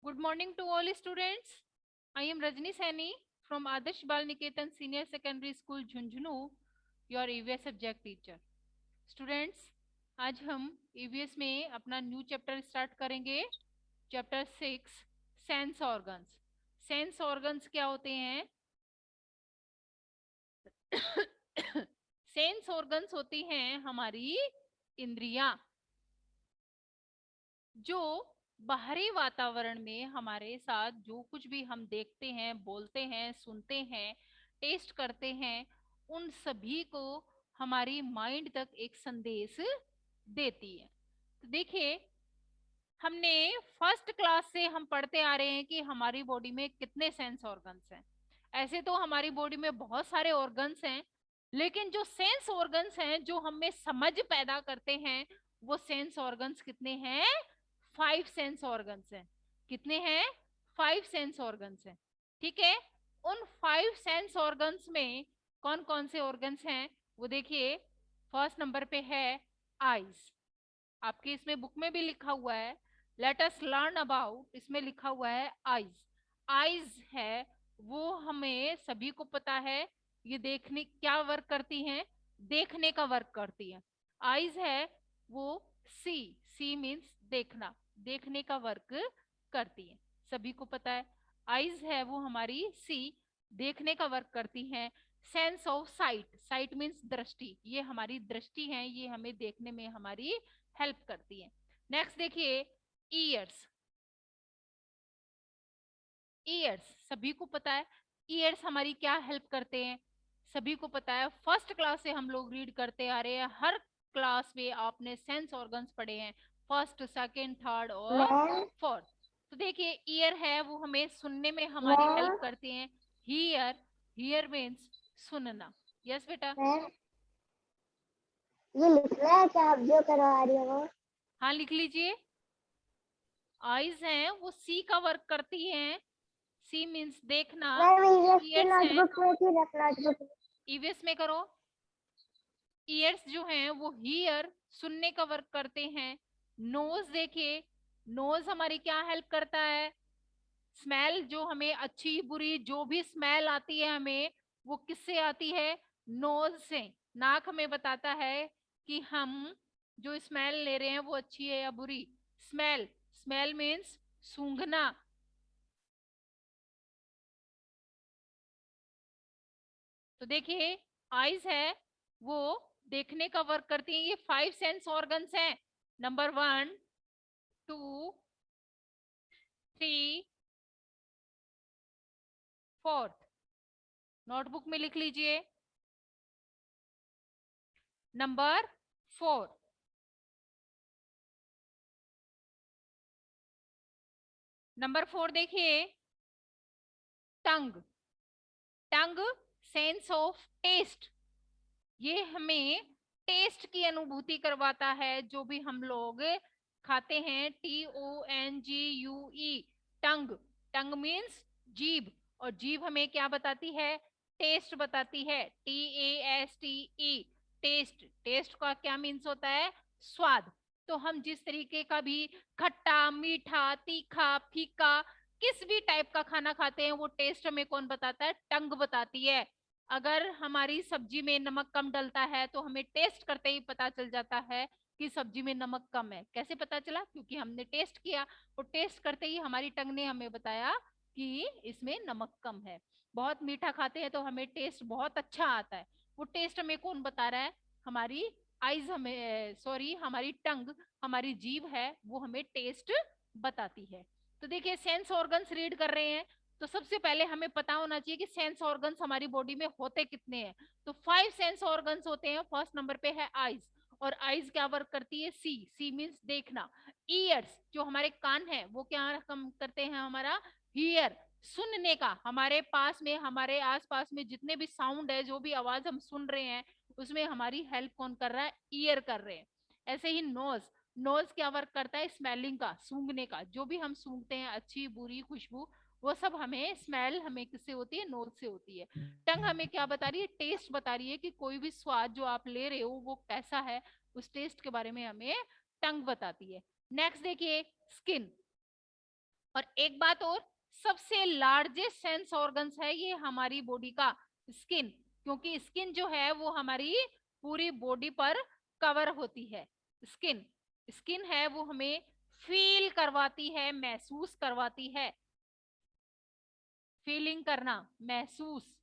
Good morning to all students. I am Rajni Saini from Adarsh Bal Niketan Senior Secondary School Jhunjhunu, your EVS subject teacher. Students, आज हम EVS में अपना new chapter start करेंगे. Chapter 6 sense organs. Sense organs क्या होते हैं? Sense organs होती हैं हमारी इंद्रियां, जो बाहरी वातावरण में हमारे साथ जो कुछ भी हम देखते हैं, बोलते हैं, सुनते हैं, टेस्ट करते हैं, उन सभी को हमारी माइंड तक एक संदेश देती है. तो देखिए, हमने फर्स्ट क्लास से हम पढ़ते आ रहे हैं कि हमारी बॉडी में कितने सेंस ऑर्गन्स हैं. ऐसे तो हमारी बॉडी में बहुत सारे ऑर्गन्स हैं, लेकिन जो सेंस ऑर्गन्स हैं, जो हमें समझ पैदा करते हैं, वो सेंस ऑर्गन्स कितने हैं? 5 सेंस ऑर्गन्स हैं. कितने हैं? 5 सेंस ऑर्गन्स हैं. ठीक है. उन 5 सेंस ऑर्गन्स में कौन कौन से ऑर्गन्स हैं वो देखिए. फर्स्ट नंबर पे है आईज. आपके इसमें बुक में भी लिखा हुआ है, लेट अस लर्न अबाउट. इसमें लिखा हुआ है आईज. आईज है वो हमें सभी को पता है, ये देखने क्या वर्क करती हैं? देखने का वर्क करती है. आईज है वो सी. सी मीन्स देखना. देखने का वर्क करती है, सभी को पता है. आईज है वो हमारी सी, देखने का वर्क करती हैं. Sense of site. Site means दृष्टि. ये हमारी दृष्टि है, ये हमें देखने में हमारी हेल्प करती है. नेक्स्ट देखिए, ईयर्स. ईयर्स सभी को पता है. ईयर्स हमारी क्या हेल्प करते हैं? सभी को पता है, फर्स्ट क्लास से हम लोग रीड करते आ रहे हैं. हर क्लास में आपने सेंस ऑर्गन्स पढ़े हैं, फर्स्ट, सेकंड, थर्ड और फोर्थ. तो देखिए, ईयर है वो हमें सुनने में हमारी हेल्प करते हैं. हियर. हियर मीन्स सुनना. यस बेटा. ये लिखना है क्या आप जो करवा रही हो? हाँ, लिख लीजिए. आईज हैं वो सी का वर्क करती हैं. सी मीन्स देखना. मैम ईवीएस की ईयर्स हैं. नोटबुक में थी, रख नोटबुक में. ईवीएस में करो. ईयर्स जो हैं वो हियर सुनने का वर्क करते हैं. नोज देखिए, नोज हमारी क्या हेल्प करता है? स्मेल. जो हमें अच्छी बुरी जो भी स्मेल आती है हमें, वो किससे आती है? नोज से. नाक हमें बताता है कि हम जो स्मेल ले रहे हैं वो अच्छी है या बुरी. स्मेल. स्मेल मीन्स सूंघना. तो देखिए, आईज है वो देखने का वर्क करती है. ये 5 सेंस ऑर्गन्स हैं. नंबर 1, 2, 3, 4. नोटबुक में लिख लीजिए. नंबर 4. नंबर 4 देखिए, टंग. टंग सेंस ऑफ टेस्ट. ये हमें टेस्ट की अनुभूति करवाता है. जो भी हम लोग खाते हैं, TONGUE. टंग. टंग मीन्स जीभ. और जीभ हमें क्या बताती है? टेस्ट बताती है. TASTE. टेस्ट. टेस्ट का क्या मीन्स होता है? स्वाद. तो हम जिस तरीके का भी खट्टा, मीठा, तीखा, फीका, किस भी टाइप का खाना खाते हैं, वो टेस्ट हमें कौन बताता है? टंग बताती है. अगर हमारी सब्जी में नमक कम डलता है तो हमें टेस्ट करते ही पता चल जाता है कि सब्जी में नमक कम है. कैसे पता चला? क्योंकि हमने टेस्ट किया, और टेस्ट करते ही हमारी टंग ने हमें बताया कि इसमें नमक कम है. बहुत मीठा खाते हैं तो हमें टेस्ट बहुत अच्छा आता है. वो टेस्ट हमें कौन बता रहा है? हमारी आईज हमें, सॉरी, हमारी टंग, हमारी जीभ है वो हमें टेस्ट बताती है. तो देखिए, सेंस ऑर्गन्स रीड कर रहे हैं, तो सबसे पहले हमें पता होना चाहिए कि सेंस ऑर्गन्स हमारी बॉडी में होते कितने हैं. तो 5 सेंस ऑर्गन्स होते हैं. फर्स्ट नंबर पे है आईज. और आईज क्या वर्क करती है? सी. सी मीन्स देखना. ईयर्स जो हमारे कान है वो क्या कम करते हैं? हमारा हियर, सुनने का. हमारे पास में, हमारे आसपास में जितने भी साउंड है, जो भी आवाज हम सुन रहे हैं, उसमें हमारी हेल्प कौन कर रहा है? ईयर कर रहे हैं. ऐसे ही नोज. नोज क्या वर्क करता है? स्मेलिंग का, सूंघने का. जो भी हम सूंघते हैं, अच्छी बुरी खुशबू, वो सब हमें स्मेल हमें किससे होती है? नोज से होती है. टंग हमें क्या बता रही है? टेस्ट बता रही है कि कोई भी स्वाद जो आप ले रहे हो वो कैसा है. उस टेस्ट के बारे में हमें टंग बताती है. नेक्स्ट देखिए, स्किन. और एक बात और, सबसे लार्जेस्ट सेंस ऑर्गन्स है ये हमारी बॉडी का स्किन, क्योंकि स्किन जो है वो हमारी पूरी बॉडी पर कवर होती है। स्किन स्किन है वो हमें फील करवाती है, महसूस करवाती है। फीलिंग करना, महसूस।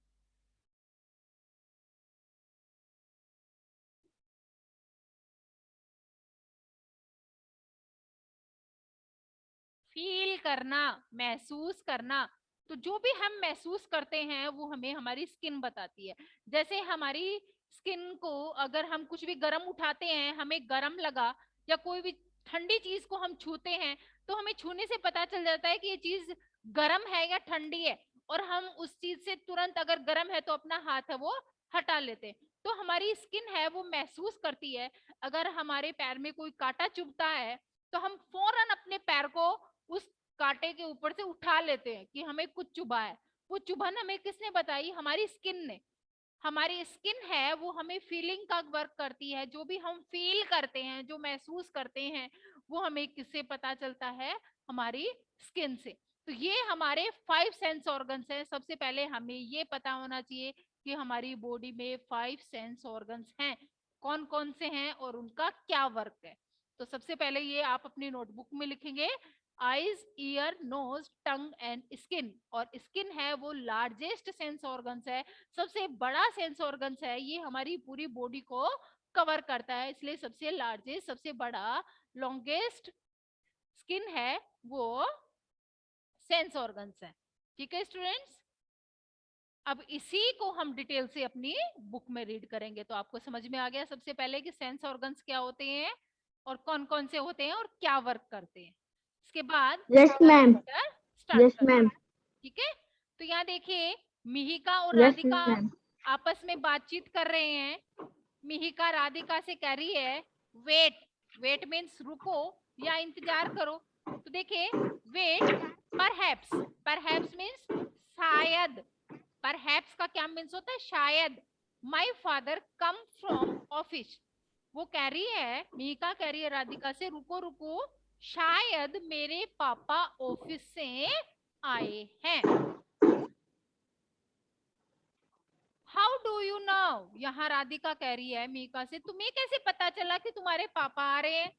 फील करना, महसूस करना। तो जो भी हम महसूस करते हैं वो हमें हमारी स्किन बताती है। जैसे हमारी स्किन को अगर हम कुछ भी गर्म उठाते हैं, हमें गर्म लगा, या कोई भी ठंडी चीज को हम छूते हैं, तो हमें छूने से पता चल जाता है कि ये चीज गर्म है या ठंडी है। और हम उस चीज से तुरंत, अगर गर्म है तो अपना हाथ है वो हटा लेते हैं। तो हमारी स्किन है वो महसूस करती है। अगर हमारे पैर में कोई कांटा चुभता है तो हम फौरन अपने पैर को उस कांटे के ऊपर से उठा लेते हैं कि हमें कुछ चुभा है। वो चुभन हमें किसने बताई? हमारी स्किन ने। हमारी स्किन है वो हमें फीलिंग का वर्क करती है। जो भी हम फील करते हैं, जो महसूस करते हैं, वो हमें किससे पता चलता है? हमारी स्किन से। तो ये हमारे 5 सेंस ऑर्गन्स हैं। सबसे पहले हमें ये पता होना चाहिए कि हमारी बॉडी में 5 सेंस ऑर्गन्स हैं, कौन कौन से हैं और उनका क्या वर्क है। तो सबसे पहले ये आप अपनी नोटबुक में लिखेंगे, eyes, ear, nose, tongue and skin. और स्किन है वो लार्जेस्ट सेंस ऑर्गन्स है, सबसे बड़ा सेंस ऑर्गन्स है। ये हमारी पूरी बॉडी को कवर करता है, इसलिए सबसे लार्जेस्ट, सबसे बड़ा, लॉन्गेस्ट स्किन है वो सेंस ऑर्गन्स है। ठीक है स्टूडेंट्स, अब इसी को हम डिटेल से अपनी बुक में रीड करेंगे। तो आपको समझ में आ गया सबसे पहले कि सेंस ऑर्गन्स क्या होते हैं और कौन कौन से होते हैं और क्या वर्क करते हैं। इसके बाद yes ma'am. Chapter start yes करते मैम। हैं। ठीक है, तो यहाँ देखिए, मिहिका और यस राधिका मैम। आपस में बातचीत कर रहे हैं। मिहिका राधिका से कह रही है वेट। वेट मीन्स रुको या इंतजार करो। तो देखिए, वेट, परहैप्स। परहैप्स मीन्स शायद। परहैप्स का क्या मीन्स होता है? शायद। My father come from office. वो कह रही है, मिहिका कह रही है राधिका से, रुको रुको, शायद मेरे पापा ऑफिस से आए हैं। How do you know? यहाँ राधिका कह रही है मिहिका से, तुम्हें कैसे पता चला कि तुम्हारे पापा आ रहे हैं?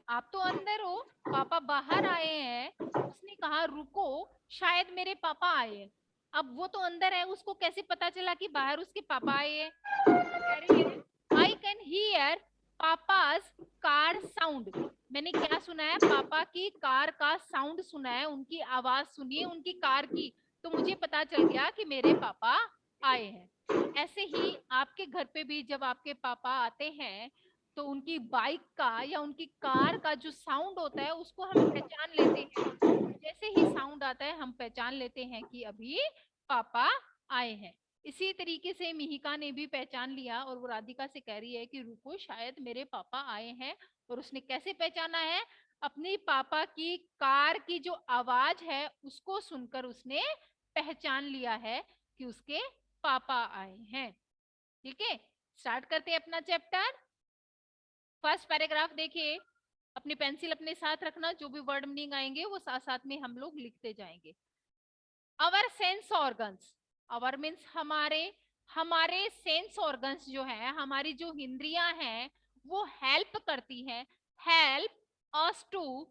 आप तो अंदर हो, पापा बाहर आए हैं। उसने कहा रुको, शायद मेरे पापा आए हैं। अब वो तो अंदर है, उसको कैसे पता चला कि बाहर उसके पापा आए हैं? कह रही है I can hear papa's car sound. मैंने क्या सुना है? पापा की कार का साउंड सुना है, उनकी आवाज सुनिए उनकी कार की। तो मुझे पता चल गया कि मेरे पापा आए हैं। ऐसे ही आपके घर पे भी जब आपके पापा आते हैं तो उनकी बाइक का या उनकी कार का जो साउंड होता है उसको हम पहचान लेते हैं। जैसे ही साउंड आता है हम पहचान लेते हैं कि अभी पापा आए हैं। इसी तरीके से मिहिका ने भी पहचान लिया और वो राधिका से कह रही है कि रुको, शायद मेरे पापा आए हैं। और उसने कैसे पहचाना है? अपनी पापा की कार की जो आवाज है उसको सुनकर उसने पहचान लिया है कि उसके पापा आए हैं। ठीक है, स्टार्ट करते हैं अपना चैप्टर। फर्स्ट पैराग्राफ देखिए, अपनी पेंसिल अपने साथ रखना, जो भी वर्ड मीनिंग आएंगे वो साथ साथ में हम लोग लिखते जाएंगे। अवर सेंस ऑर्गन्स, अवर मीन्स हमारे, हमारे सेंस ऑर्गन्स जो है, हमारी जो इंद्रियां हैं वो हेल्प करती हैं, help us to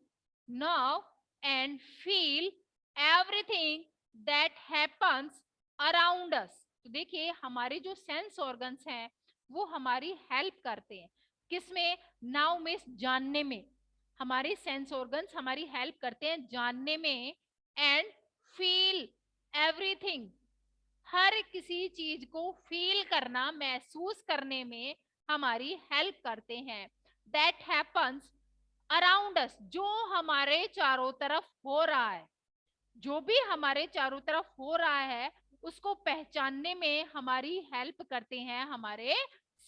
know and feel everything that happens around us. तो देखिए, हमारे जो सेंस ऑर्गन्स हैं वो हमारी हेल्प करते हैं किसमें? नाउ मीन्स जानने में। हमारे सेंस ऑर्गन्स हमारी हेल्प करते हैं जानने में। एंड फील एवरीथिंग, हर किसी चीज को फील करना, महसूस करने में हमारी हेल्प करते हैं। दैट हैपन्स अराउंड अस, जो हमारे चारों तरफ हो रहा है, जो भी हमारे चारों तरफ हो रहा है उसको पहचानने में हमारी हेल्प करते हैं हमारे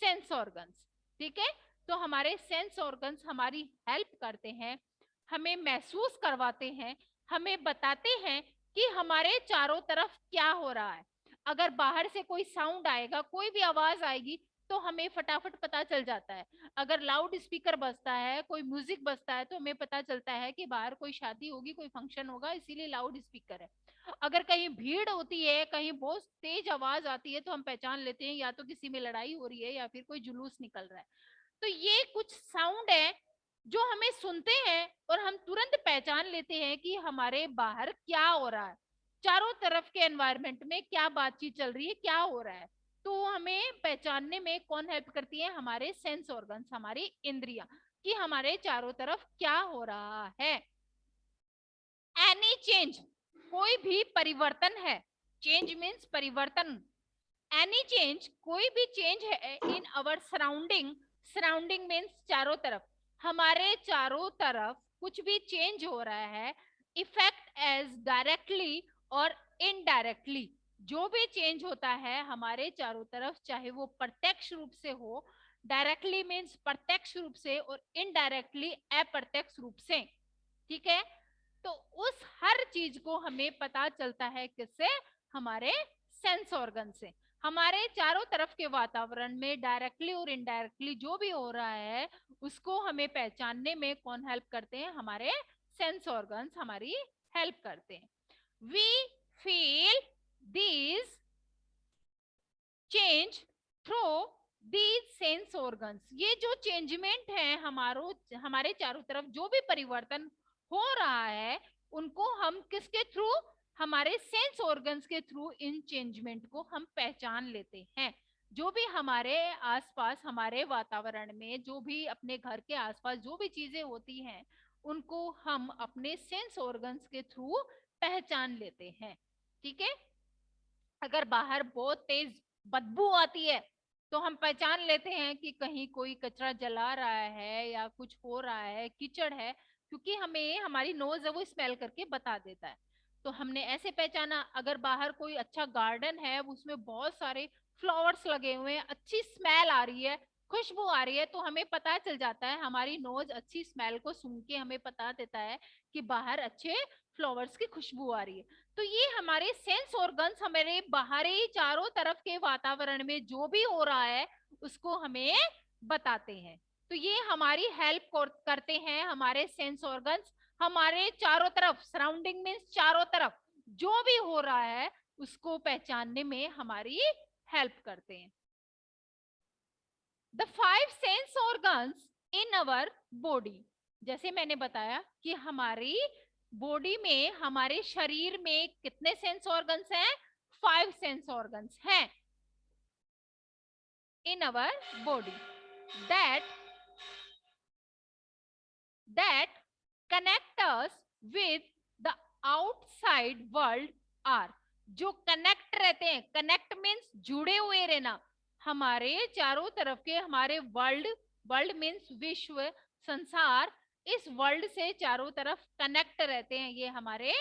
सेंस ऑर्गन्स। ठीक है, तो हमारे सेंस ऑर्गन्स हमारी हेल्प करते हैं, हमें महसूस करवाते हैं, हमें बताते हैं कि हमारे चारों तरफ क्या हो रहा है। अगर बाहर से कोई साउंड आएगा, कोई भी आवाज आएगी, तो हमें फटाफट पता चल जाता है। अगर लाउड स्पीकर बजता है, कोई म्यूजिक बजता है, तो हमें पता चलता है कि बाहर कोई शादी होगी, कोई फंक्शन होगा, इसीलिए लाउड स्पीकर है। अगर कहीं भीड़ होती है, कहीं बहुत तेज आवाज आती है, तो हम पहचान लेते हैं या तो किसी में लड़ाई हो रही है या फिर कोई जुलूस निकल रहा है। तो ये कुछ साउंड है जो हमें सुनते हैं और हम तुरंत पहचान लेते हैं कि हमारे बाहर क्या हो रहा है, चारों तरफ के एनवायरनमेंट में क्या बातचीत चल रही है, क्या हो रहा है। तो हमें पहचानने में कौन हेल्प करती है? हमारे सेंस ऑर्गन्स, हमारी इंद्रियां, कि हमारे चारों तरफ क्या हो रहा है। एनी चेंज, कोई भी परिवर्तन है, चेंज मीन्स परिवर्तन। एनी चेंज, कोई भी चेंज है इन अवर सराउंडिंग, सराउंडिंग मीन्स चारों तरफ, हमारे चारों तरफ कुछ भी चेंज हो रहा है, इफेक्ट एज डायरेक्टली और इनडायरेक्टली, जो भी चेंज होता है हमारे चारों तरफ, चाहे वो प्रत्यक्ष रूप से हो, डायरेक्टली मीन्स प्रत्यक्ष रूप से, और इनडायरेक्टली अप्रत्यक्ष रूप से, ठीक है। तो उस हर चीज को हमें पता चलता है किससे? हमारे सेंस ऑर्गन से। हमारे चारों तरफ के वातावरण में डायरेक्टली और इनडायरेक्टली जो भी हो रहा है, उसको हमें पहचानने में कौन हेल्प करते हैं? हमारे सेंस ऑर्गन्स हमारी हेल्प करते हैं। We feel these change through these sense organs. ये जो चेंजमेंट है हमारे चारों तरफ जो भी परिवर्तन हो रहा है, उनको हम किसके थ्रू? हमारे सेंस ऑर्गन्स के थ्रू इन चेंजमेंट को हम पहचान लेते हैं। जो भी हमारे आसपास, हमारे वातावरण में, जो भी अपने घर के आसपास जो भी चीजें होती हैं, उनको हम अपने सेंस ऑर्गन्स के थ्रू पहचान लेते हैं, ठीक है। अगर बाहर बहुत तेज बदबू आती है, तो हम पहचान लेते हैं कि कहीं कोई कचरा जला रहा है या कुछ हो रहा है, कीचड़ है, क्योंकि हमें हमारी नोज है वो स्मेल करके बता देता है। तो हमने ऐसे पहचाना। अगर बाहर कोई अच्छा गार्डन है, उसमें बहुत सारे फ्लावर्स लगे हुए हैं, अच्छी स्मेल आ रही है, खुशबू आ रही है, तो हमें पता चल जाता है, हमारी नोज अच्छी स्मेल को सूंघ के हमें पता देता है कि बाहर अच्छे फ्लावर्स की खुशबू आ रही है। तो ये हमारे सेंस ऑर्गन्स हमारे बाहरी चारों तरफ के वातावरण में जो भी हो रहा है, उसको हमें बताते हैं। तो ये हमारी हेल्प करते हैं, हमारे सेंस ऑर्गन्स हमारे चारों तरफ, सराउंडिंग में चारों तरफ जो भी हो रहा है उसको पहचानने में हमारी हेल्प करते हैं। The 5 sense organs in our body, जैसे मैंने बताया कि हमारी बॉडी में, हमारे शरीर में कितने सेंस ऑर्गन्स हैं? 5 सेंस ऑर्गन्स हैं in our body, that that connect us with the outside world are, जो कनेक्ट रहते हैं, कनेक्ट मीन्स जुड़े हुए रहना, हमारे चारों तरफ के, हमारे वर्ल्ड, वर्ल्ड मीन्स विश्व, संसार, इस वर्ल्ड से चारों तरफ कनेक्ट रहते हैं ये हमारे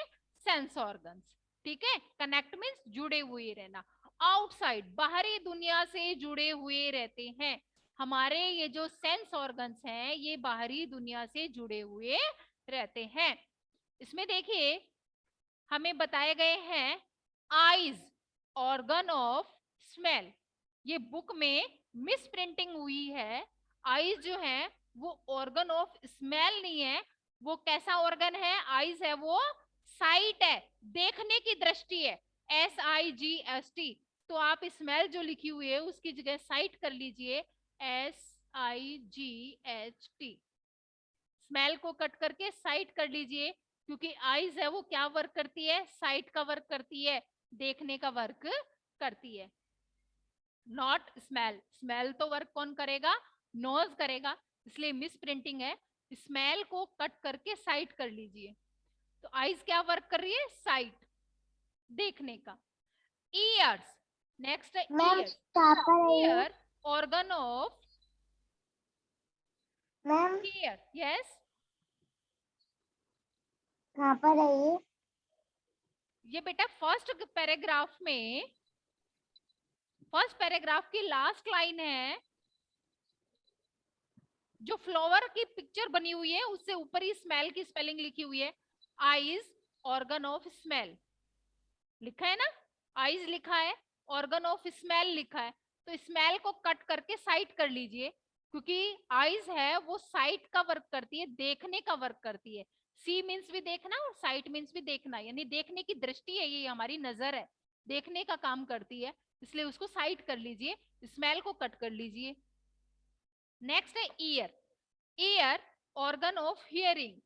सेंस ऑर्गन्स, ठीक है। कनेक्ट मीन्स जुड़े हुए रहना, आउटसाइड बाहरी दुनिया से जुड़े हुए रहते हैं। हमारे ये जो सेंस ऑर्गन्स हैं ये बाहरी दुनिया से जुड़े हुए रहते हैं। इसमें देखिए हमें बताए गए हैं आईज, ऑर्गन ऑफ स्मेल। ये बुक में मिस प्रिंटिंग हुई है। आईज जो है वो ऑर्गन ऑफ स्मेल नहीं है। वो कैसा ऑर्गन है? आईज है वो साइट है, देखने की दृष्टि है, SIGST। तो आप स्मेल जो लिखी हुई है उसकी जगह साइट कर लीजिए, SIGHT। स्मेल को कट करके साइट कर लीजिए, क्योंकि आईज है वो क्या वर्क करती है? साइट का वर्क करती है, देखने का वर्क करती है, नॉट स्मेल। स्मेल तो वर्क कौन करेगा? नोज करेगा, इसलिए मिस प्रिंटिंग है। स्मेल को कट करके साइट कर लीजिए। तो आईज क्या वर्क कर रही है? साइट, देखने का। ईयर्स, नेक्स्ट है मैम ईयर। कहाँ पर है ये? Year organ of ma'am year, yes. कहाँ पर है ये? ये बेटा फर्स्ट पैराग्राफ में, फर्स्ट पैराग्राफ की लास्ट लाइन है, जो फ्लावर की पिक्चर बनी हुई है उससे ऊपर ही स्मेल की स्पेलिंग लिखी हुई है, आईज ऑर्गन ऑफ स्मेल लिखा है ना, आईज लिखा है, ऑर्गन ऑफ स्मेल लिखा है। तो स्मेल को कट करके साइट कर लीजिए, क्योंकि आईज है वो साइट का वर्क करती है, देखने का वर्क करती है। सी मीन्स भी देखना और साइट मीन्स भी देखना, यानी देखने की दृष्टि है, ये हमारी नजर है, देखने का काम करती है, इसलिए उसको साइट कर लीजिए, स्मेल को कट कर लीजिए। नेक्स्ट है year. Year organ of hearing.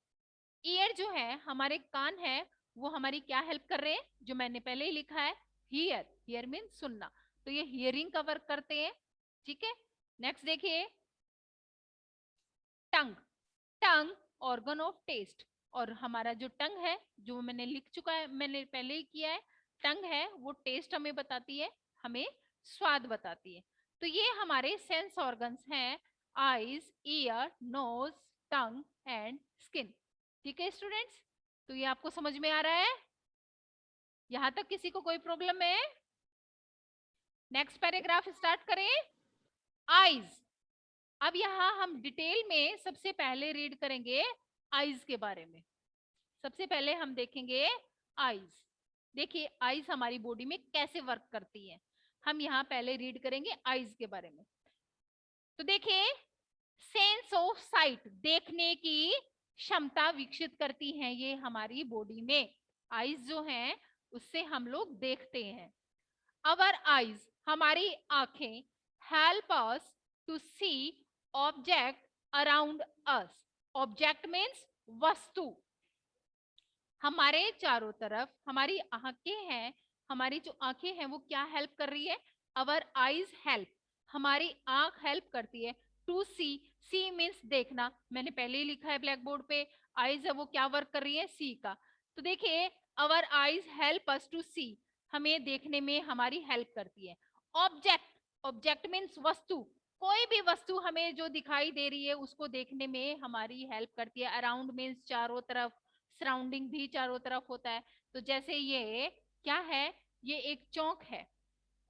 Year जो है हमारे कान है, वो हमारी क्या हेल्प कर रहे हैं, जो मैंने पहले ही लिखा है, हियर। हियर मीन सुनना, तो ये हियरिंग का वर्क करते हैं। ठीक है, नेक्स्ट देखिए टंग। टंग ऑर्गन ऑफ टेस्ट, और हमारा जो टंग है, जो मैंने लिख चुका है, मैंने पहले ही किया है, टंग है वो टेस्ट हमें बताती है, हमें स्वाद बताती है। तो ये हमारे सेंस ऑर्गन्स हैं, eyes, ear, nose, tongue and skin. ठीक है स्टूडेंट्स, तो ये आपको समझ में आ रहा है? यहां तक किसी को कोई प्रॉब्लम है? नेक्स्ट पैराग्राफ स्टार्ट करें। आईज। अब यहाँ हम डिटेल में सबसे पहले रीड करेंगे आईज के बारे में। सबसे पहले हम देखेंगे आईज। देखिए आईज हमारी बॉडी में कैसे वर्क करती है, हम यहाँ पहले रीड करेंगे आईज के बारे में। तो देखिए, सेंस ऑफ साइट, देखने की क्षमता विकसित करती हैं ये हमारी बॉडी में। आईज जो हैं उससे हम लोग देखते हैं। अवर आईज, हमारी आंखें, help us to see object around us. Object means वस्तु, हमारे चारों तरफ हमारी आंखें हैं, हमारी जो आंखें हैं वो क्या हेल्प कर रही है, अवर आईज हेल्प, हमारी आंख हेल्प करती है टू सी। सी मीन्स देखना, मैंने पहले ही लिखा है ब्लैक बोर्ड पे, आईज है वो क्या वर्क कर रही है, सी का। तो देखिए our eyes help us to see, हमें देखने में हमारी हेल्प करती है। ऑब्जेक्ट, ऑब्जेक्ट मीन्स वस्तु, कोई भी वस्तु हमें जो दिखाई दे रही है उसको देखने में हमारी हेल्प करती है। अराउंड मीन्स चारों तरफ, सराउंडिंग भी चारों तरफ होता है। तो जैसे ये क्या है, ये एक चौक है,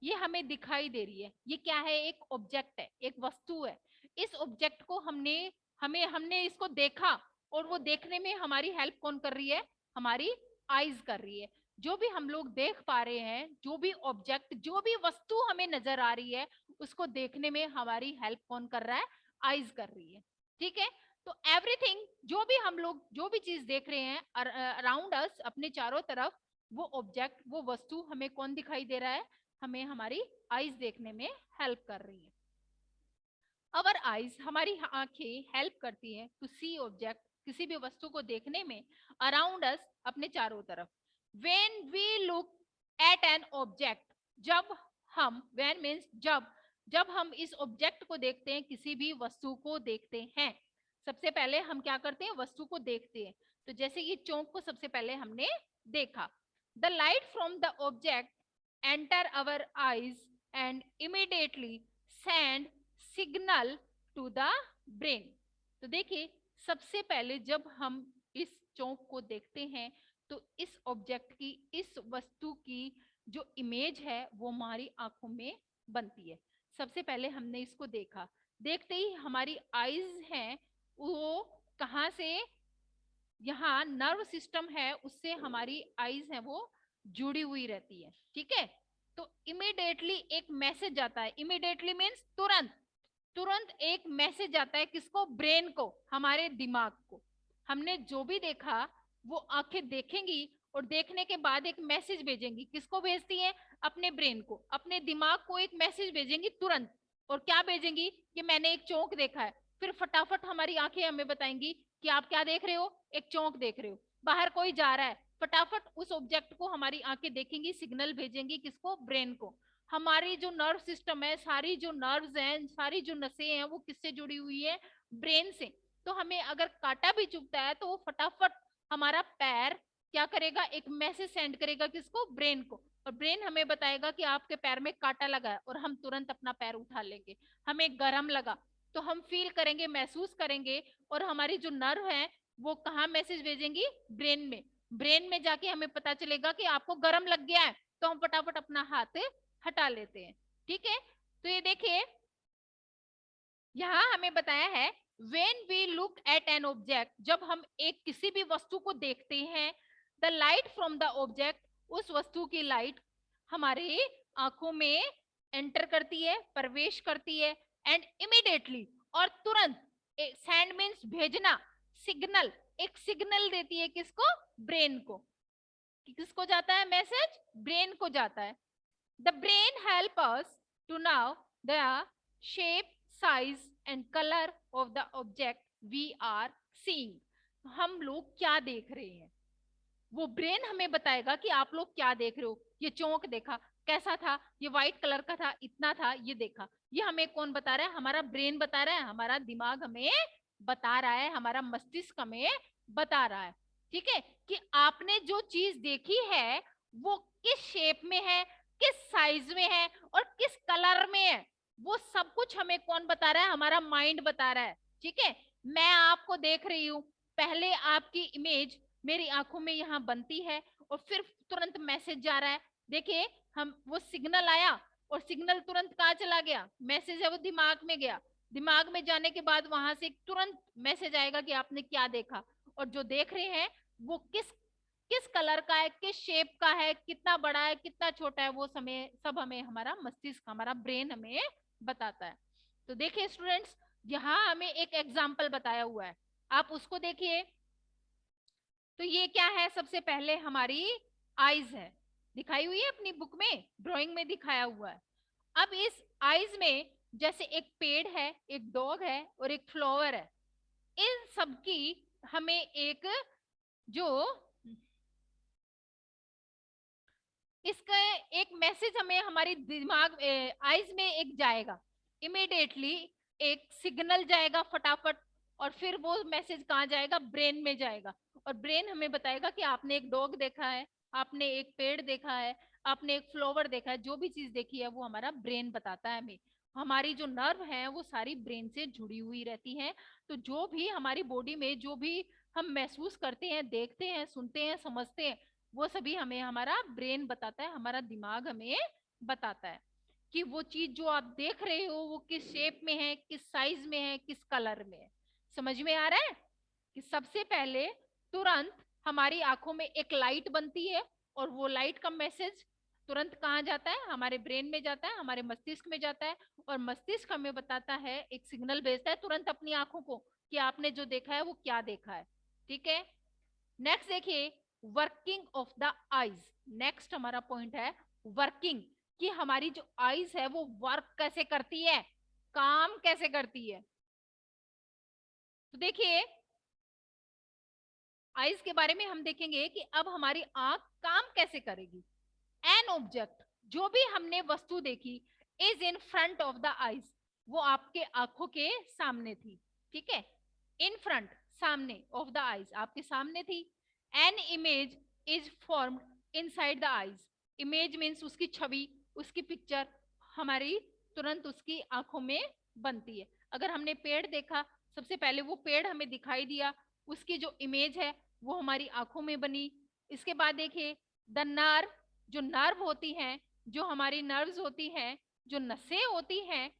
ये हमें दिखाई दे रही है, ये क्या है, एक ऑब्जेक्ट है, एक वस्तु है। इस ऑब्जेक्ट को हमने इसको देखा, और वो देखने में हमारी हेल्प कौन कर रही है, हमारी आईज कर रही है। जो भी हम लोग देख पा रहे हैं, जो भी ऑब्जेक्ट, जो भी वस्तु हमें नजर आ रही है, उसको देखने में हमारी हेल्प कौन कर रहा है, आईज कर रही है। ठीक है, तो एवरीथिंग, जो भी हम लोग जो भी चीज देख रहे हैं अराउंड अस, अपने चारों तरफ, वो ऑब्जेक्ट, वो वस्तु हमें कौन दिखाई दे रहा है, हमें हमारी आईज देखने में हेल्प कर रही है। अवर आईज, हमारी आंखें हेल्प करती है टू सी ऑब्जेक्ट, किसी भी वस्तु को देखने में, अराउंड अस, अपने चारों तरफ। When we look at an object, जब हम, व्हेन मीन्स जब, जब हम इस ऑब्जेक्ट को देखते हैं, किसी भी वस्तु को देखते हैं, सबसे पहले हम क्या करते हैं, वस्तु को देखते हैं। तो जैसे ये चौक को सबसे पहले हमने देखा, the light from the object enter our eyes and immediately send signal to the brain. तो देखिए सबसे पहले जब हम इस चौक को देखते हैं, तो इस ऑब्जेक्ट की, इस वस्तु की जो इमेज है वो हमारी आंखों में बनती है। सबसे पहले हमने इसको देखा, देखते ही हमारी आईज हैं वो कहाँ से, यहाँ नर्व सिस्टम है उससे हमारी आईज है वो जुड़ी हुई रहती है। ठीक है, तो इमिडिएटली एक मैसेज आता है, इमिडिएटली मीन्स तुरंत, तुरंत एक मैसेज आता है, किसको, ब्रेन को, हमारे दिमाग को। हमने जो भी देखा वो आंखें देखेंगी, और देखने के बाद एक मैसेज भेजेंगी, किसको भेजती है, अपने ब्रेन को, अपने दिमाग को एक मैसेज भेजेंगी तुरंत। और क्या भेजेंगी, कि मैंने एक चौक देखा है। फिर फटाफट हमारी आंखें हमें बताएंगी कि आप क्या देख रहे हो, एक चौक देख रहे हो, बाहर कोई जा रहा है, फटाफट उस ऑब्जेक्ट को हमारी आंखें देखेंगी, सिग्नल भेजेंगी, किसको, ब्रेन को। हमारी जो नर्व सिस्टम है, सारी जो नर्व्स हैं, सारी जो नसें हैं, वो किससे जुड़ी हुई है, ब्रेन से। तो हमें अगर कांटा भी चुभता है तो वो फटाफट हमारा पैर क्या करेगा, एक मैसेज सेंड करेगा, किसको, ब्रेन को। और ब्रेन हमें बताएगा कि आपके पैर में कांटा लगा है, और हम तुरंत अपना पैर उठा लेंगे। हमें गर्म लगा तो हम फील करेंगे, महसूस करेंगे, और हमारी जो नर्व है वो कहाँ मैसेज भेजेंगी, ब्रेन में। ब्रेन में जाके हमें पता चलेगा कि आपको गर्म लग गया है, तो हम फटाफट अपना हाथ हटा लेते हैं। ठीक है, तो ये देखिए यहाँ हमें बताया है, when we look at an object, जब हम एक किसी भी वस्तु को देखते हैं, the light from the object, उस वस्तु की लाइट हमारे आंखों में एंटर करती है, प्रवेश करती है, एंड इमीडिएटली और तुरंत, सेंड मीन्स भेजना, सिग्नल, एक सिग्नल देती है किसको, ब्रेन को। किसको जाता है मैसेज, ब्रेन को जाता है। The brain help us to know the shape, size and colour of the object we are seeing. हम लोग क्या देख रहे हैं, वो ब्रेन हमें बताएगा कि आप लोग क्या देख रहे हो। ये चौक देखा, कैसा था, ये व्हाइट कलर का था, इतना था, ये देखा। ये हमें कौन बता रहा है, हमारा ब्रेन बता रहा है, हमारा दिमाग हमें बता रहा है, हमारा मस्तिष्क हमें बता रहा है, ठीक है, कि आपने जो चीज देखी है वो किस शेप में है, किस साइज में है और किस कलर में है। वो सब कुछ हमें कौन बता रहा है, हमारा माइंड बता रहा है, ठीक है। मैं आपको देख रही हूँ, पहले आपकी इमेज मेरी आंखों में यहाँ बनती है और फिर तुरंत मैसेज जा रहा है। देखिए, हम वो सिग्नल आया और सिग्नल तुरंत कहाँ चला गया, मैसेज है वो दिमाग में गया। दिमाग में जाने के बाद वहां से तुरंत मैसेज आएगा कि आपने क्या देखा, और जो देख रहे हैं वो किस किस कलर का है, किस शेप का है, कितना बड़ा है, कितना छोटा है, वो समय सब हमें हमारा मस्तिष्क, हमारा ब्रेन हमें बताता है। तो देखिए स्टूडेंट्स, यहाँ हमें एक एग्जाम्पल बताया हुआ है, आप उसको देखिए। तो ये क्या है, सबसे पहले हमारी आईज है, दिखाई हुई है अपनी बुक में, ड्राइंग में दिखाया हुआ है। अब इस आईज में जैसे एक पेड़ है, एक डॉग है और एक फ्लावर है, इन सब की हमें एक जो इसका एक मैसेज हमें हमारी दिमाग आईज में एक जाएगा, इमीडिएटली एक सिग्नल जाएगा फटाफट, और फिर वो मैसेज कहाँ जाएगा, ब्रेन में जाएगा। और ब्रेन हमें बताएगा कि आपने एक डॉग देखा है, आपने एक पेड़ देखा है, आपने एक फ्लावर देखा है, जो भी चीज देखी है वो हमारा ब्रेन बताता है हमें। हमारी जो नर्व है वो सारी ब्रेन से जुड़ी हुई रहती है। तो जो भी हमारी बॉडी में जो भी हम महसूस करते हैं, देखते हैं, सुनते हैं, समझते हैं, वो सभी हमें हमारा ब्रेन बताता है, हमारा दिमाग हमें बताता है कि वो चीज जो आप देख रहे हो वो किस शेप में है, किस साइज में है, किस कलर में है। समझ में आ रहा है कि सबसे पहले तुरंत हमारी आंखों में एक लाइट बनती है और वो लाइट का मैसेज तुरंत कहाँ जाता है, हमारे ब्रेन में जाता है, हमारे मस्तिष्क में जाता है, और मस्तिष्क हमें बताता है, एक सिग्नल भेजता है तुरंत अपनी आंखों को कि आपने जो देखा है वो क्या देखा है, ठीक है। नेक्स्ट देखिए, working of the eyes. Next हमारा पॉइंट है वर्किंग, कि हमारी जो आईज है वो वर्क कैसे करती है, काम कैसे करती है। तो देखिए, आईज के बारे में हम देखेंगे कि अब हमारी आंख काम कैसे करेगी। एन ऑब्जेक्ट, जो भी हमने वस्तु देखी, is in front of the eyes, वो आपके आंखों के सामने थी, ठीक है। इन फ्रंट, सामने, ऑफ द आईज, आपके सामने थी। An image is formed inside the eyes, image means उसकी छवि, उसकी पिक्चर हमारी तुरंत उसकी आंखों में बनती है। अगर हमने पेड़ देखा, सबसे पहले वो पेड़ हमें दिखाई दिया, उसकी जो इमेज है वो हमारी आंखों में बनी। इसके बाद देखिए, द नर्व, जो नर्व होती हैं, जो हमारी नर्व्स होती हैं, जो नसें होती हैं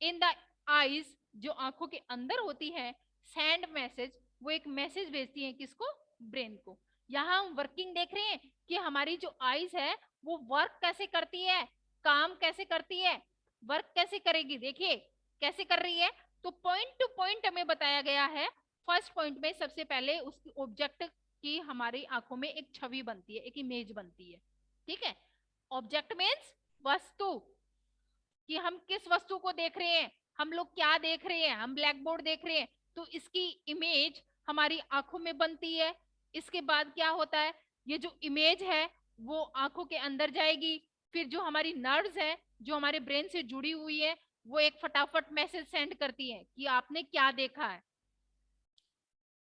इन द आईज, जो आंखों के अंदर होती है, सेंड मैसेज, वो एक मैसेज भेजती है किसको, ब्रेन को। यहाँ हम वर्किंग देख रहे हैं कि हमारी जो आईज है वो वर्क कैसे करती है, काम कैसे करती है, वर्क कैसे करेगी, देखिए कैसे कर रही है। तो पॉइंट टू पॉइंट हमें बताया गया है। फर्स्ट पॉइंट में सबसे पहले उस ऑब्जेक्ट की हमारी आंखों में एक छवि बनती है, एक इमेज बनती है, ठीक है। ऑब्जेक्ट मीन्स वस्तु, कि हम किस वस्तु को देख रहे हैं, हम लोग क्या देख रहे हैं, हम ब्लैक बोर्ड देख रहे हैं, तो इसकी इमेज हमारी आंखों में बनती है। इसके बाद क्या होता है, ये जो इमेज है वो आंखों के अंदर जाएगी, फिर जो हमारी नर्व्स है, जो हमारे ब्रेन से जुड़ी हुई है, वो एक फटाफट मैसेज सेंड करती है कि आपने क्या देखा है।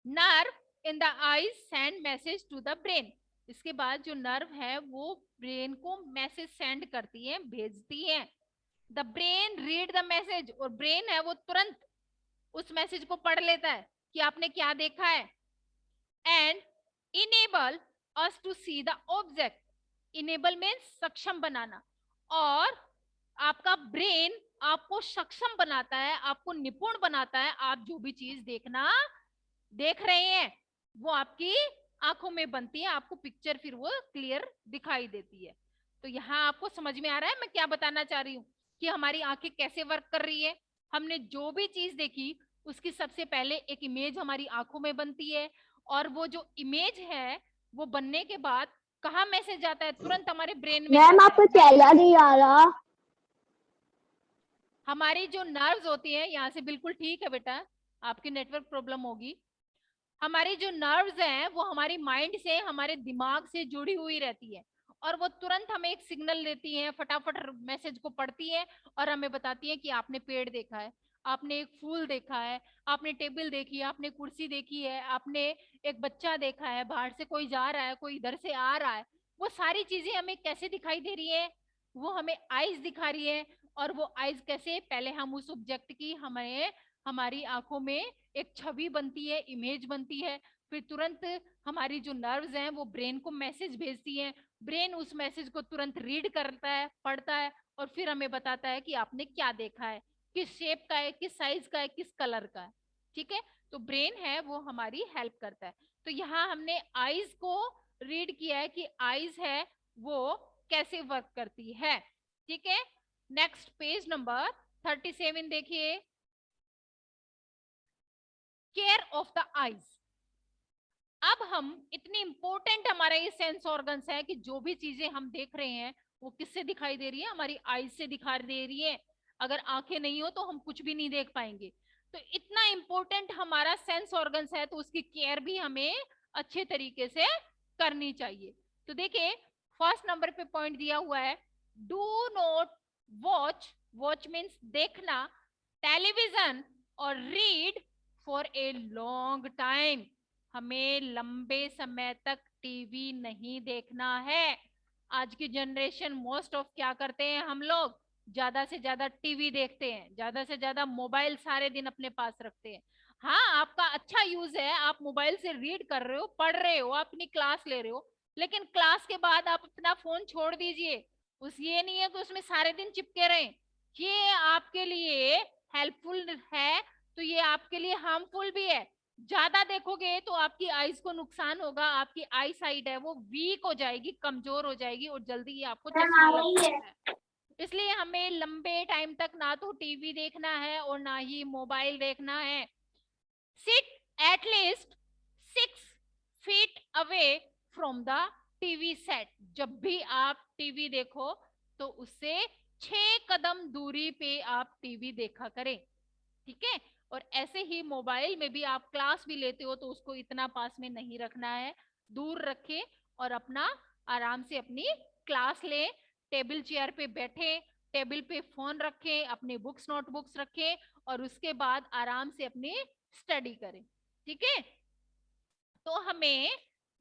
Nerve in the eyes send message to the brain, इसके बाद जो नर्व है वो ब्रेन को मैसेज सेंड करती है, भेजती है। The brain read the message, और ब्रेन है वो तुरंत उस मैसेज को पढ़ लेता है कि आपने क्या देखा है। And enable us to see the object, enable means सक्षम बनाना, और आपका ब्रेन आपको सक्षम बनाता है, आपको निपुण बनाता है, आप जो भी चीज देख रहे हैं वो आपकी आंखों में बनती है, आपको पिक्चर फिर वो क्लियर दिखाई देती है। तो यहाँ आपको समझ में आ रहा है मैं क्या बताना चाह रही हूँ। कि हमारी आंखें कैसे वर्क कर रही है। हमने जो भी चीज देखी उसकी सबसे पहले एक इमेज हमारी आंखों में बनती है, और वो जो इमेज है वो बनने के बाद कहाँ मैसेज जाता है, तुरंत हमारे ब्रेन में मैम जाता है। आपको चेहरा नहीं आ रहा। हमारी जो नर्व्स होती है, यहाँ से बिल्कुल ठीक है बेटा, आपकी नेटवर्क प्रॉब्लम होगी। हमारी जो नर्व्स हैं वो हमारी माइंड से, हमारे दिमाग से जुड़ी हुई रहती है, और वो तुरंत हमें एक सिग्नल देती है, फटाफट मैसेज को पढ़ती है और हमें बताती है कि आपने पेड़ देखा है, आपने एक फूल देखा है, आपने टेबल देखी है, आपने कुर्सी देखी है, आपने एक बच्चा देखा है, बाहर से कोई जा रहा है, कोई इधर से आ रहा है। वो सारी चीजें हमें कैसे दिखाई दे रही है, वो हमें आईज दिखा रही है। और वो आईज कैसे, पहले हम उस ऑब्जेक्ट की हमें हमारी आंखों में एक छवि बनती है, इमेज बनती है, फिर तुरंत हमारी जो नर्व्स हैं वो ब्रेन को मैसेज भेजती हैं, ब्रेन उस मैसेज को तुरंत रीड करता है, पढ़ता है, और फिर हमें बताता है कि आपने क्या देखा है, किस शेप का है, किस साइज का है, किस कलर का है। ठीक है, तो ब्रेन है वो हमारी हेल्प करता है। तो यहाँ हमने आईज को रीड किया है कि आईज है वो कैसे वर्क करती है। ठीक है, नेक्स्ट पेज नंबर 37 देखिए, केयर ऑफ द आईज। अब हम इतनी इंपॉर्टेंट हमारा ये सेंस ऑर्गन्स है कि जो भी चीजें हम देख रहे हैं वो किससे दिखाई दे रही है, हमारी आईज से दिखाई दे रही है। अगर आंखें नहीं हो तो हम कुछ भी नहीं देख पाएंगे। तो इतना इंपॉर्टेंट हमारा सेंस ऑर्गन्स है, तो उसकी केयर भी हमें अच्छे तरीके से करनी चाहिए। तो देखिए, फर्स्ट नंबर पे पॉइंट दिया हुआ है, do not watch, watch means देखना, टेलीविजन और read for a long time. हमें लंबे समय तक टीवी नहीं देखना है। आज की जनरेशन मोस्ट ऑफ क्या करते हैं, हम लोग ज्यादा से ज्यादा टीवी देखते हैं, ज्यादा से ज्यादा मोबाइल सारे दिन अपने पास रखते हैं। हाँ, आपका अच्छा यूज है, आप मोबाइल से रीड कर रहे हो, पढ़ रहे हो, आप अपनी क्लास ले रहे हो, लेकिन क्लास के बाद आप अपना फोन छोड़ दीजिए। उस ये नहीं है कि उसमें सारे दिन चिपके रहें। ये आपके लिए हेल्पफुल है, तो ये आपके लिए हार्मफुल भी है। ज्यादा देखोगे तो आपकी आईज को नुकसान होगा, आपकी आई साइड है वो वीक हो जाएगी, कमजोर हो जाएगी, और जल्दी ही आपको मैम आ चश्मा लग रही है। सकता है। इसलिए हमें लंबे टाइम तक ना तो टीवी देखना है और ना ही मोबाइल देखना है। Sit at least 6 feet away from the TV set. जब भी आप टीवी देखो तो उससे 6 कदम दूरी पे आप टीवी देखा करें। ठीक है, और ऐसे ही मोबाइल में भी आप क्लास भी लेते हो तो उसको इतना पास में नहीं रखना है, दूर रखे और अपना आराम से अपनी क्लास ले, टेबल चेयर पे बैठे, टेबल पे फोन रखें, अपने बुक्स नोटबुक्स रखें, और उसके बाद आराम से अपनी स्टडी करें। ठीक है, तो हमें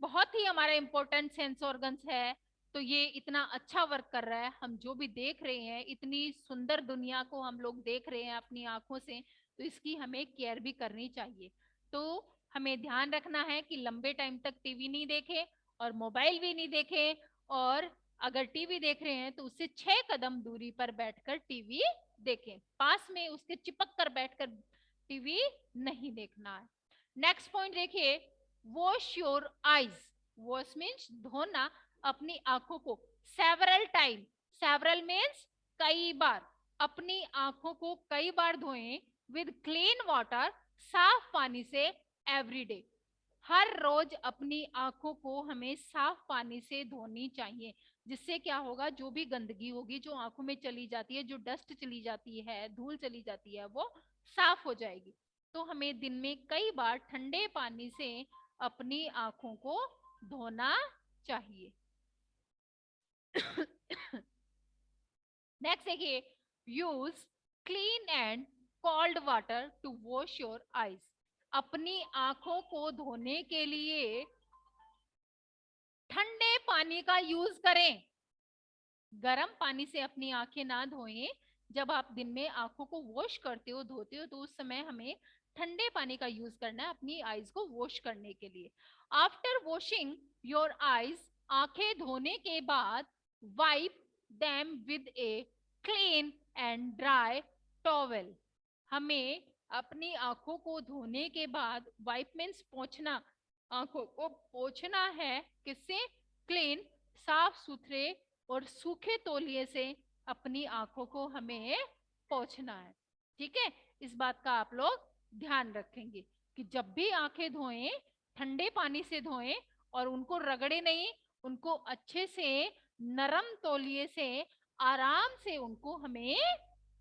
बहुत ही हमारा इंपॉर्टेंट सेंस ऑर्गन्स है, तो ये इतना अच्छा वर्क कर रहा है। हम जो भी देख रहे हैं, इतनी सुंदर दुनिया को हम लोग देख रहे हैं अपनी आंखों से, तो इसकी हमें केयर भी करनी चाहिए। तो हमें ध्यान रखना है कि लंबे टाइम तक टीवी नहीं देखे और मोबाइल भी नहीं देखे, और अगर टीवी देख रहे हैं तो उससे 6 कदम दूरी पर बैठकर टीवी देखें, पास में उसके चिपक कर बैठकर टीवी नहीं देखना है। नेक्स्ट पॉइंट देखिए, wash your eyes. Wash means धोना अपनी आंखों को, सेवरल टाइम, सेवरल मीन्स कई बार, अपनी आंखों को कई बार धोएं विद क्लीन वाटर, साफ पानी से, एवरीडे। हर रोज अपनी आंखों को हमें साफ पानी से धोनी चाहिए, जिससे क्या होगा, जो भी गंदगी होगी जो आंखों में चली जाती है, जो डस्ट चली जाती है, धूल चली जाती है, वो साफ हो जाएगी। तो हमें दिन में कई बार ठंडे पानी से अपनी आंखों को धोना चाहिए। नेक्स्ट देखिए, use clean and cold water to wash your eyes. अपनी आंखों को धोने के लिए ठंडे पानी का यूज करें, गर्म पानी से अपनी आंखें ना धोएं। जब आप दिन में आंखों को वॉश करते हो, धोते हो, तो उस समय हमें ठंडे पानी का यूज करना है अपनी आईज को वॉश करने के लिए। आफ्टर वॉशिंग योर आईज, आंखें धोने के बाद, wipe them with a clean and dry towel. हमें अपनी आंखों को धोने के बाद, वाइप मीन्स पोंछना, आंखों को पोंछना है किससे, क्लीन, साफ सुथरे और सूखे तौलिए से, अपनी आंखों को हमें पोंछना है। ठीक है, इस बात का आप लोग ध्यान रखेंगे कि जब भी आंखें धोएं, ठंडे पानी से धोएं और उनको रगड़े नहीं, उनको अच्छे से नरम तौलिए से आराम से उनको हमें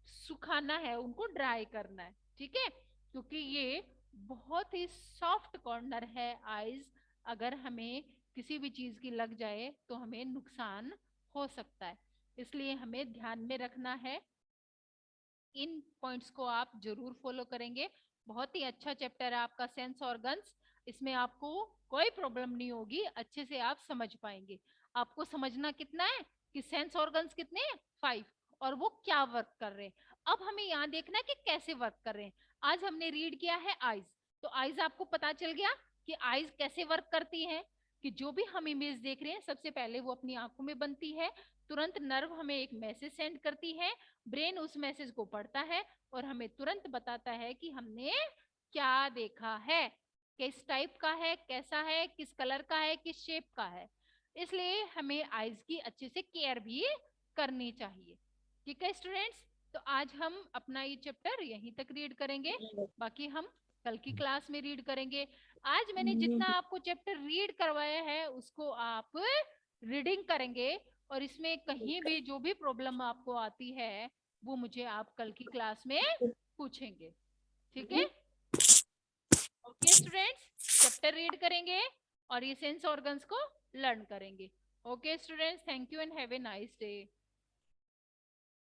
सुखाना है, उनको ड्राई करना है। ठीक है, क्योंकि ये बहुत ही सॉफ्ट कॉर्नर है आईज, अगर हमें किसी भी चीज की लग जाए तो हमें नुकसान हो सकता है, इसलिए हमें ध्यान में रखना है। इन पॉइंट्स को आप जरूर फॉलो करेंगे। बहुत ही अच्छा चैप्टर है आपका सेंस ऑर्गन्स, इसमें आपको कोई प्रॉब्लम नहीं होगी, अच्छे से आप समझ पाएंगे। आपको समझना कितना है कि सेंस ऑर्गन्स कितने हैं, 5, और वो क्या वर्क कर रहे हैं। अब हमें यहाँ देखना है कि कैसे वर्क कर रहे हैं। आज हमने रीड किया है आईज, तो आईज आपको पता चल गया कि आईज कैसे वर्क करती है, कि जो भी हम इमेज देख रहे हैं सबसे पहले वो अपनी आंखों में बनती है, तुरंत नर्व हमें एक मैसेज सेंड करती है, ब्रेन उस मैसेज को पढ़ता है और हमें तुरंत बताता है कि हमने क्या देखा है, किस टाइप का है, कैसा है, किस कलर का है, किस शेप का है। इसलिए हमें आईज की अच्छे से केयर भी करनी चाहिए। ठीक है स्टूडेंट्स, तो आज हम अपना ये चैप्टर यहीं तक रीड करेंगे, बाकी हम कल की क्लास में रीड करेंगे। आज मैंने जितना आपको चैप्टर रीड करवाया है उसको आप रीडिंग करेंगे, और इसमें कहीं भी जो भी प्रॉब्लम आपको आती है वो मुझे आप कल की क्लास में पूछेंगे। ठीक है, ओके स्टूडेंट्स, चैप्टर रीड करेंगे और ये सेंस ऑर्गन्स को लर्न करेंगे। Okay students, thank you and have a nice day.